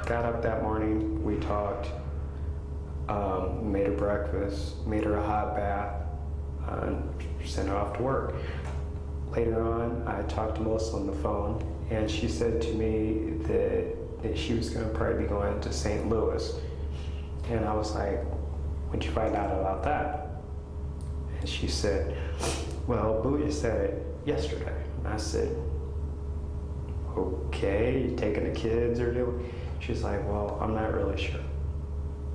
Got up that morning, we talked, made her breakfast, made her a hot bath, sent her off to work. Later on, I talked to Melissa on the phone, and she said to me that she was going to probably be going to St. Louis. And I was like, when'd you find out about that? And she said, well, Booyah said it yesterday. And I said, okay, you taking the kids or doing? She's like, well, I'm not really sure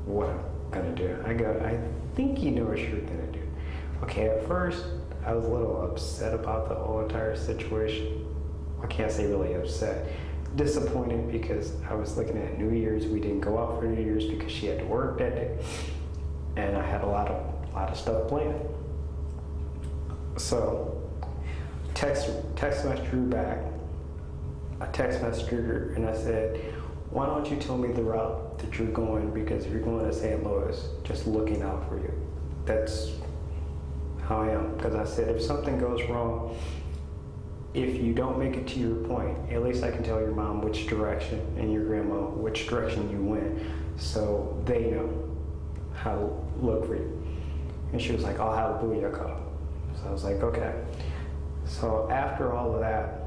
what I'm gonna do. I go, I think you know what you're gonna do. Okay, at first, I was a little upset about the whole entire situation. I can't say really upset. Disappointed because I was looking at New Year's. We didn't go out for New Year's because she had to work that day. And I had a lot of stuff planned. So, text messaged her back. I text messaged her and I said, why don't you tell me the route that you're going, because if you're going to St. Louis, just looking out for you. That's how I am. Because I said, if something goes wrong, if you don't make it to your point, at least I can tell your mom which direction and your grandma which direction you went, so they know how to look for you. And she was like, I'll have Booyah call. So I was like, okay. So after all of that,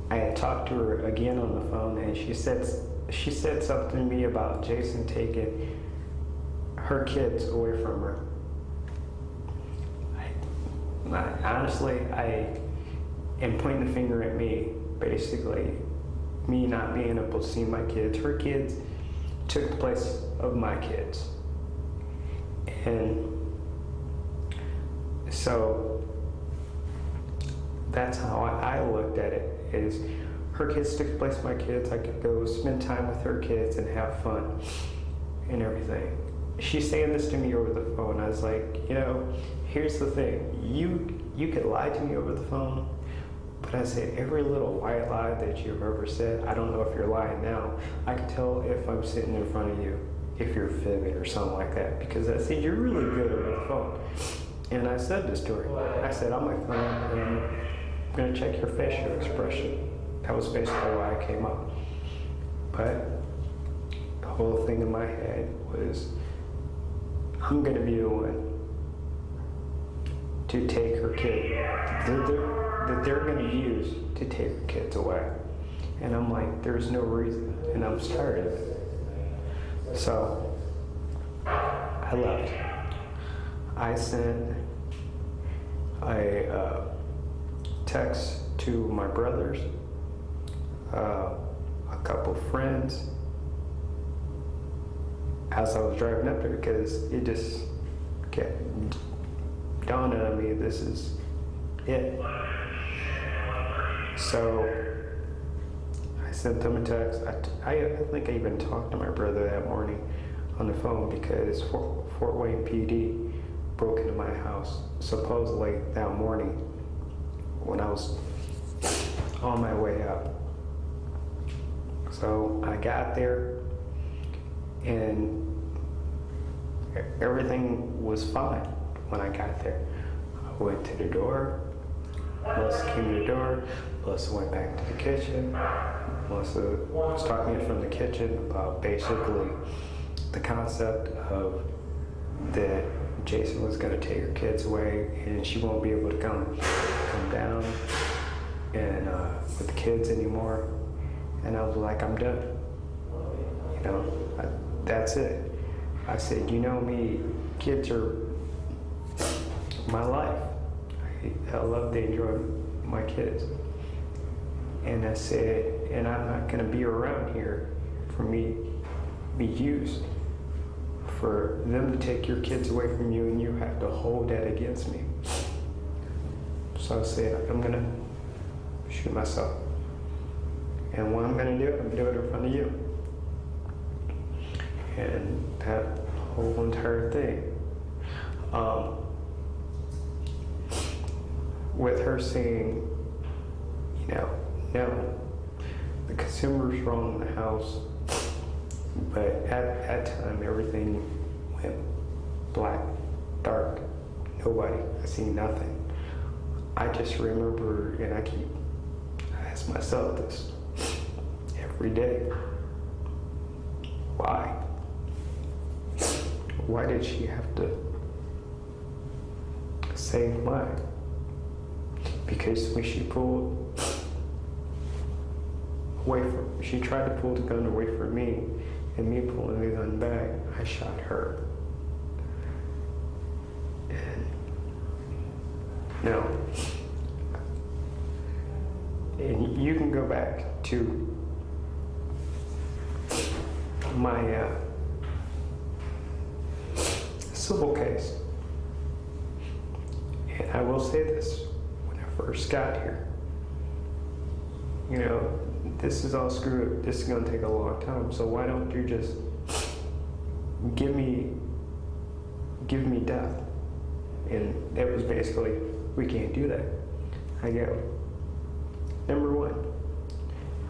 I had talked to her again on the phone, and she said something to me about Jason taking her kids away from her. Honestly, I am pointing the finger at me, basically, me not being able to see my kids. Her kids took the place of my kids. And so that's how I looked at it, is her kids took the place of my kids. I could go spend time with her kids and have fun and everything. She's saying this to me over the phone. I was like, you know, here's the thing. You could lie to me over the phone, but I said, every little white lie that you've ever said, I don't know if you're lying now. I can tell if I'm sitting in front of you, if you're fibbing or something like that, because I said, you're really good over the phone. And I said this to her. I said, on my phone, and I'm going to check your facial expression. That was basically why I came up. But the whole thing in my head was, I'm going to be the one to take her kid, that they're going to use to take her kids away. And I'm like, there's no reason, and I'm tired of it. So I left. I sent a text to my brothers, a couple friends, as I was driving up there, because it just kept dawning on me, this is it. So I sent them a text. I think I even talked to my brother that morning on the phone, because Fort Wayne PD broke into my house supposedly that morning when I was on my way up. So I got there and everything was fine when I got there. I went to the door, Melissa came to the door, Melissa went back to the kitchen. Melissa was talking from the kitchen about basically the concept of that Jason was going to take her kids away and she won't be able to come down and with the kids anymore. And I was like, I'm done. You know, that's it. I said, you know me, kids are my life. I love to enjoy my kids. And I said, and I'm not going to be around here for me to be used, for them to take your kids away from you and you have to hold that against me. So I said, I'm going to shoot myself. And what I'm going to do, I'm going to do it in front of you. And that whole entire thing. With her saying, you know, no, the consumer's wrong in the house, but at that time everything went black, dark, nobody, I see nothing. I just remember, and I ask myself this every day. Why? Why did she have to save mine? Because when she pulled away from, she tried to pull the gun away from me, and me pulling the gun back, I shot her. And now, and you can go back to my civil case. And I will say this, when I first got here, you know, this is all screwed. This is gonna take a long time. So why don't you just give me death? And it was basically, we can't do that. I go, number one,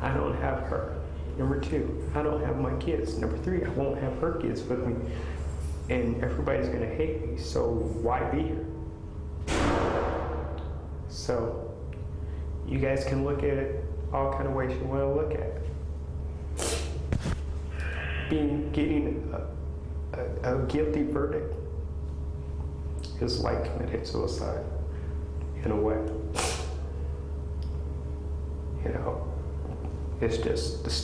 I don't have her. Number two, I don't have my kids. Number three, I won't have her kids with me. And everybody's gonna hate me, so why be here? So you guys can look at it all kind of ways you want to look at it. Getting a guilty verdict is like committing suicide in a way. You know, it's just the story.